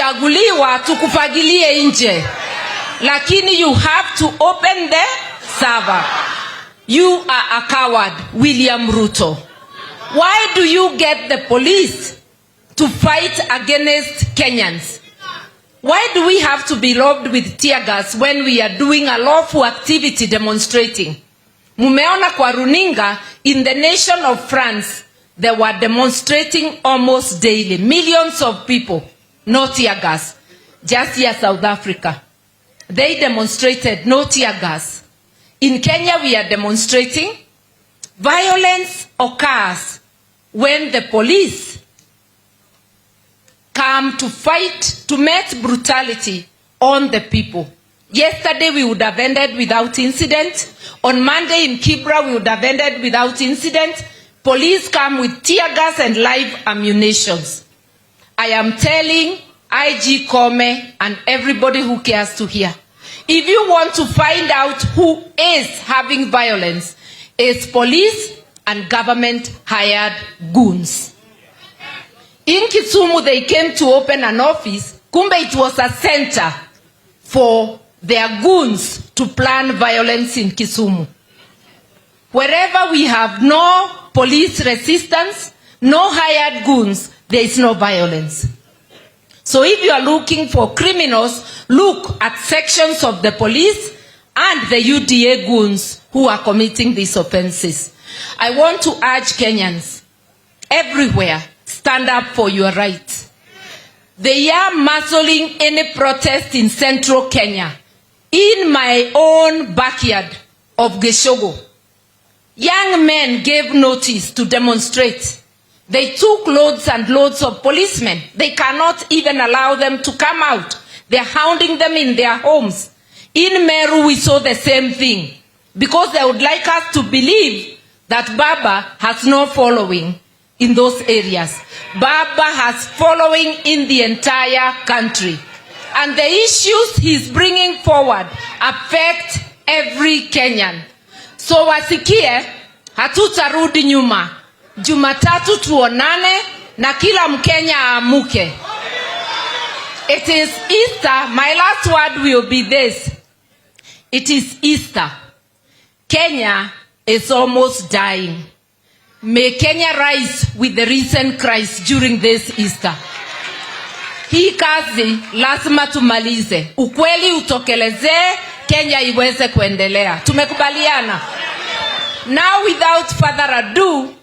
kuchaguliwa tukufagilie nje. Lakini you have to open the server. You are a coward, William Ruto. Why do you get the police to fight against Kenyans? Why do we have to be robbed with tear gas when we are doing a lawful activity demonstrating? Mumeona kwa runinga, in the nation of France, they were demonstrating almost daily. Millions of people, no tear gas. Just here, South Africa, they demonstrated no tear gas. In Kenya, we are demonstrating. Violence occurs when the police come to fight, to meet brutality on the people. Yesterday we would have ended without incident. On Monday in Kibra we would have ended without incident. Police come with tear gas and live ammunitions. I am telling IG Kome and everybody who cares to hear, if you want to find out who is having violence, it's police and government hired goons. In Kisumu, they came to open an office. Kumbe, it was a center for their goons to plan violence in Kisumu. Wherever we have no police resistance, no hired goons, there is no violence. So if you are looking for criminals, look at sections of the police and the UDA goons who are committing these offenses. I want to urge Kenyans everywhere, stand up for your rights. They are muzzling any protest in central Kenya. In my own backyard of Geshogo, young men gave notice to demonstrate. They took loads and loads of policemen. They cannot even allow them to come out. They're hounding them in their homes. In Meru, we saw the same thing, because they would like us to believe that Baba has no following in those areas. Baba has following in the entire country. And the issues he's bringing forward affect every Kenyan. So wasikie, hatutarudi nyuma. Jumatatu tuonane na kila Mkenya amuke. It is Easter. My last word will be this. It is Easter. Kenya is almost dying. May Kenya rise with the risen Christ during this Easter. Hii kazi lazima tumalize. Ukweli utokelezee, Kenya iweze kuendelea. Tumekubaliana. Now, without further ado,